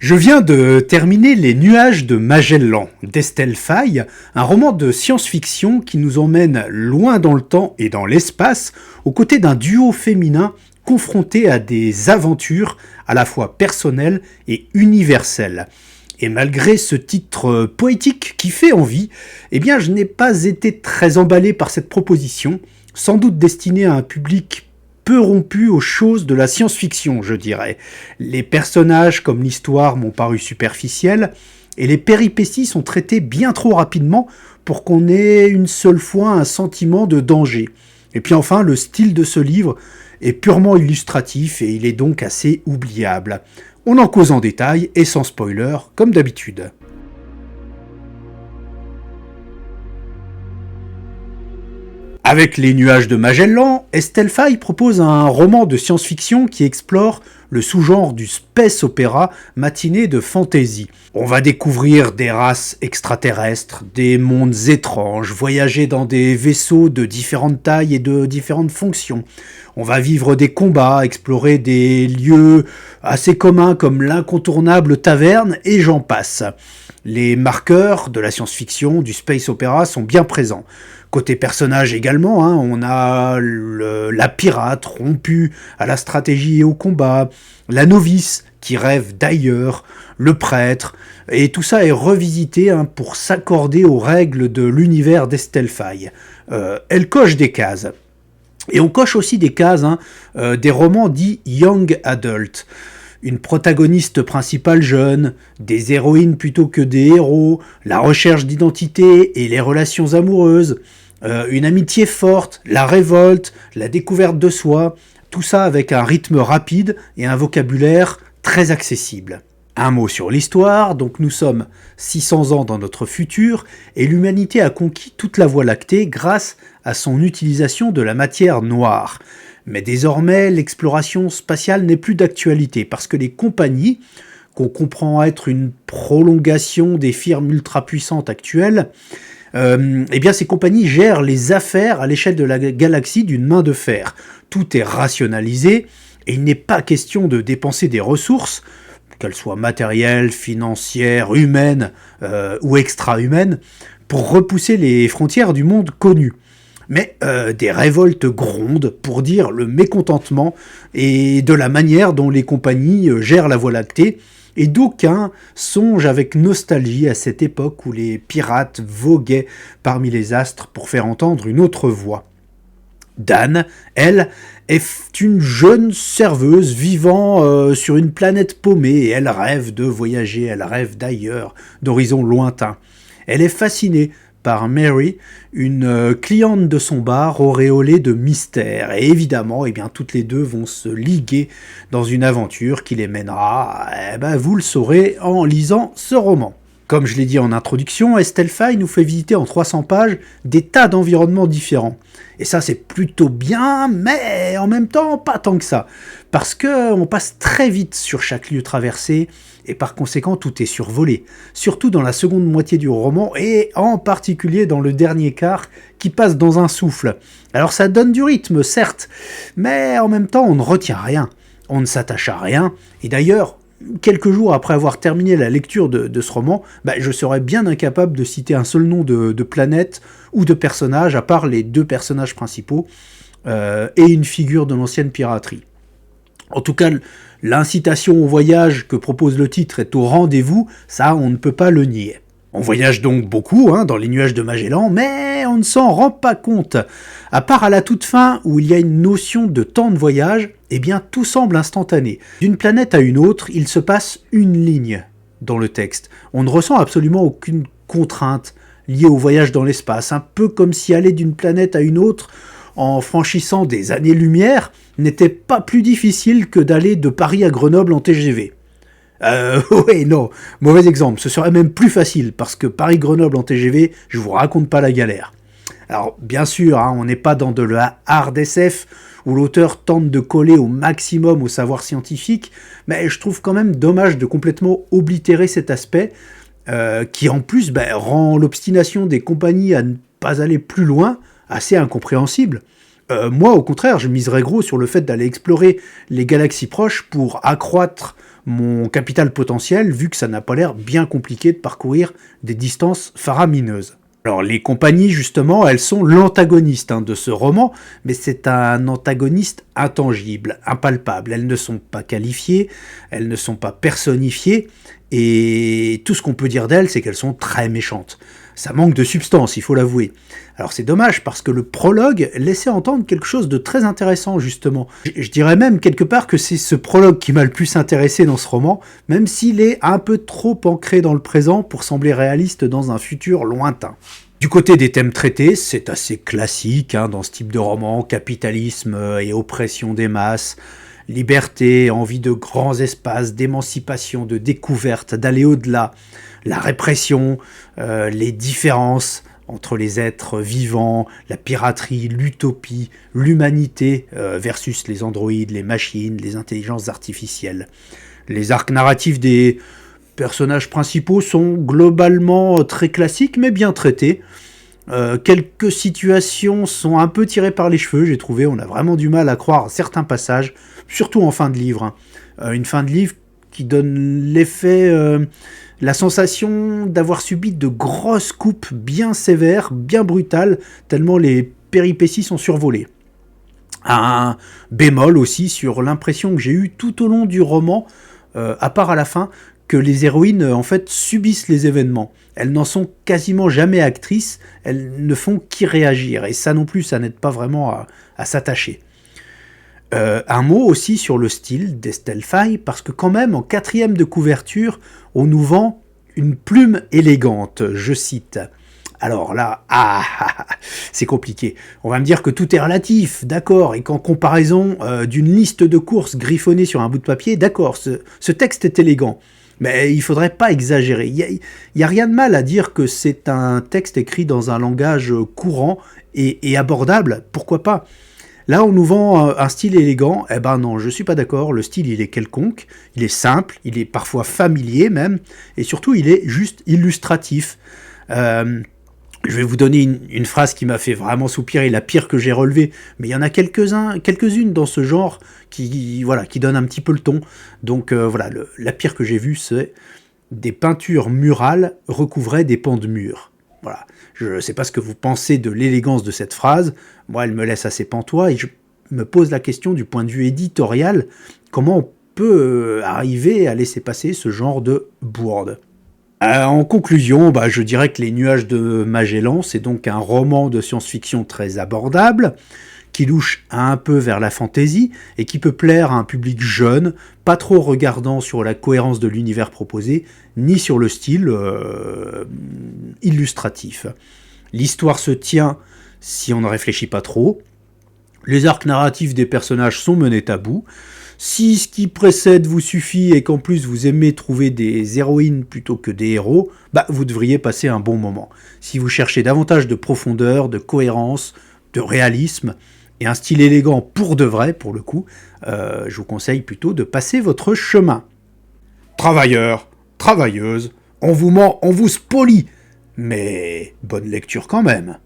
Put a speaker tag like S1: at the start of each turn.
S1: Je viens de terminer Les Nuages de Magellan d'Estelle Faye, un roman de science-fiction qui nous emmène loin dans le temps et dans l'espace, aux côtés d'un duo féminin confronté à des aventures à la fois personnelles et universelles. Et malgré ce titre poétique qui fait envie, eh bien je n'ai pas été très emballé par cette proposition, sans doute destinée à un public peu rompu aux choses de la science-fiction, je dirais. Les personnages comme l'histoire m'ont paru superficiels, et les péripéties sont traitées bien trop rapidement pour qu'on ait une seule fois un sentiment de danger. Et puis enfin, le style de ce livre est purement illustratif et il est donc assez oubliable. On en cause en détail et sans spoiler, comme d'habitude. Avec Les Nuages de Magellan, Estelle Faye propose un roman de science-fiction qui explore le sous-genre du space opéra matiné de fantasy. On va découvrir des races extraterrestres, des mondes étranges, voyager dans des vaisseaux de différentes tailles et de différentes fonctions. On va vivre des combats, explorer des lieux assez communs comme l'incontournable taverne et j'en passe. Les marqueurs de la science-fiction, du space opéra sont bien présents. Côté personnage également, on a la pirate rompue à la stratégie et au combat, la novice qui rêve d'ailleurs, le prêtre, et tout ça est revisité pour s'accorder aux règles de l'univers d'Estelle Faye. Elle coche des cases. Et on coche aussi des cases des romans dits young adult. Une protagoniste principale jeune, des héroïnes plutôt que des héros, la recherche d'identité et les relations amoureuses, une amitié forte, la révolte, la découverte de soi, tout ça avec un rythme rapide et un vocabulaire très accessible. Un mot sur l'histoire, donc nous sommes 600 ans dans notre futur et l'humanité a conquis toute la Voie lactée grâce à son utilisation de la matière noire. Mais désormais, l'exploration spatiale n'est plus d'actualité parce que les compagnies, qu'on comprend être une prolongation des firmes ultra-puissantes actuelles, eh bien ces compagnies gèrent les affaires à l'échelle de la galaxie d'une main de fer. Tout est rationalisé et il n'est pas question de dépenser des ressources, qu'elles soient matérielles, financières, humaines ou extra-humaines, pour repousser les frontières du monde connu. Mais des révoltes grondent pour dire le mécontentement et de la manière dont les compagnies gèrent la Voie lactée, et d'aucuns songent avec nostalgie à cette époque où les pirates voguaient parmi les astres pour faire entendre une autre voix. Dan, elle, est une jeune serveuse vivant sur une planète paumée et elle rêve de voyager, elle rêve d'ailleurs, d'horizons lointains. Elle est fascinée par Mary, une cliente de son bar auréolée de mystère. Et évidemment, toutes les deux vont se liguer dans une aventure qui les mènera, vous le saurez en lisant ce roman. Comme je l'ai dit en introduction, Estelle Faye nous fait visiter en 300 pages des tas d'environnements différents. Et ça, c'est plutôt bien, mais en même temps, pas tant que ça. Parce qu'on passe très vite sur chaque lieu traversé, et par conséquent, tout est survolé. Surtout dans la seconde moitié du roman, et en particulier dans le dernier quart, qui passe dans un souffle. Alors ça donne du rythme, certes, mais en même temps, on ne retient rien. On ne s'attache à rien, et d'ailleurs, quelques jours après avoir terminé la lecture de ce roman, je serais bien incapable de citer un seul nom de planète ou de personnage, à part les deux personnages principaux et une figure de l'ancienne piraterie. En tout cas, l'incitation au voyage que propose le titre est au rendez-vous, ça on ne peut pas le nier. On voyage donc beaucoup dans Les Nuages de Magellan, mais on ne s'en rend pas compte. À part à la toute fin où il y a une notion de temps de voyage, tout semble instantané. D'une planète à une autre, il se passe une ligne dans le texte. On ne ressent absolument aucune contrainte liée au voyage dans l'espace, un peu comme si aller d'une planète à une autre en franchissant des années-lumière n'était pas plus difficile que d'aller de Paris à Grenoble en TGV. Oui, non, mauvais exemple, ce serait même plus facile, parce que Paris-Grenoble en TGV, je vous raconte pas la galère. Alors, bien sûr, on n'est pas dans de la hard SF, où l'auteur tente de coller au maximum au savoir scientifique, mais je trouve quand même dommage de complètement oblitérer cet aspect, qui en plus rend l'obstination des compagnies à ne pas aller plus loin assez incompréhensible. Moi, au contraire, je miserais gros sur le fait d'aller explorer les galaxies proches pour accroître mon capital potentiel, vu que ça n'a pas l'air bien compliqué de parcourir des distances faramineuses. Alors les compagnies, justement, elles sont l'antagoniste de ce roman, mais c'est un antagoniste intangible, impalpable. Elles ne sont pas qualifiées, elles ne sont pas personnifiées, et tout ce qu'on peut dire d'elles, c'est qu'elles sont très méchantes. Ça manque de substance, il faut l'avouer. Alors c'est dommage, parce que le prologue laissait entendre quelque chose de très intéressant, justement. Je dirais même quelque part que c'est ce prologue qui m'a le plus intéressé dans ce roman, même s'il est un peu trop ancré dans le présent pour sembler réaliste dans un futur lointain. Du côté des thèmes traités, c'est assez classique dans ce type de roman, capitalisme et oppression des masses, liberté, envie de grands espaces, d'émancipation, de découverte, d'aller au-delà, la répression, les différences entre les êtres vivants, la piraterie, l'utopie, l'humanité versus les androïdes, les machines, les intelligences artificielles. Les arcs narratifs des personnages principaux sont globalement très classiques mais bien traités. Quelques situations sont un peu tirées par les cheveux, j'ai trouvé. On a vraiment du mal à croire certains passages, surtout en fin de livre. Une fin de livre qui donne l'effet, la sensation d'avoir subi de grosses coupes bien sévères, bien brutales, tellement les péripéties sont survolées. Un bémol aussi sur l'impression que j'ai eue tout au long du roman, à part à la fin, que les héroïnes en fait subissent les événements. Elles n'en sont quasiment jamais actrices, elles ne font qu'y réagir, et ça non plus, ça n'aide pas vraiment à s'attacher. Un mot aussi sur le style d'Estelle Faye, parce que quand même, en 4e de couverture, on nous vend une plume élégante, je cite. Alors là, c'est compliqué. On va me dire que tout est relatif, d'accord, et qu'en comparaison d'une liste de courses griffonnée sur un bout de papier, d'accord, ce texte est élégant. Mais il faudrait pas exagérer. Il y a rien de mal à dire que c'est un texte écrit dans un langage courant et abordable, pourquoi pas. Là, on nous vend un style élégant. Eh ben non, je suis pas d'accord. Le style, il est quelconque, il est simple, il est parfois familier même, et surtout, il est juste illustratif. Je vais vous donner une phrase qui m'a fait vraiment soupirer, la pire que j'ai relevée, mais il y en a quelques-unes dans ce genre qui donnent un petit peu le ton. Donc la pire que j'ai vue, c'est des peintures murales recouvraient des pans de murs. Voilà. Je ne sais pas ce que vous pensez de l'élégance de cette phrase. Moi, elle me laisse assez pantois et je me pose la question du point de vue éditorial, comment on peut arriver à laisser passer ce genre de bourde. En conclusion, je dirais que Les Nuages de Magellan, c'est donc un roman de science-fiction très abordable, qui louche un peu vers la fantaisie et qui peut plaire à un public jeune, pas trop regardant sur la cohérence de l'univers proposé, ni sur le style illustratif. L'histoire se tient si on ne réfléchit pas trop. Les arcs narratifs des personnages sont menés à bout. Si ce qui précède vous suffit et qu'en plus vous aimez trouver des héroïnes plutôt que des héros, vous devriez passer un bon moment. Si vous cherchez davantage de profondeur, de cohérence, de réalisme, et un style élégant pour de vrai, pour le coup, je vous conseille plutôt de passer votre chemin. Travailleurs, travailleuses, on vous ment, on vous spolie, mais bonne lecture quand même.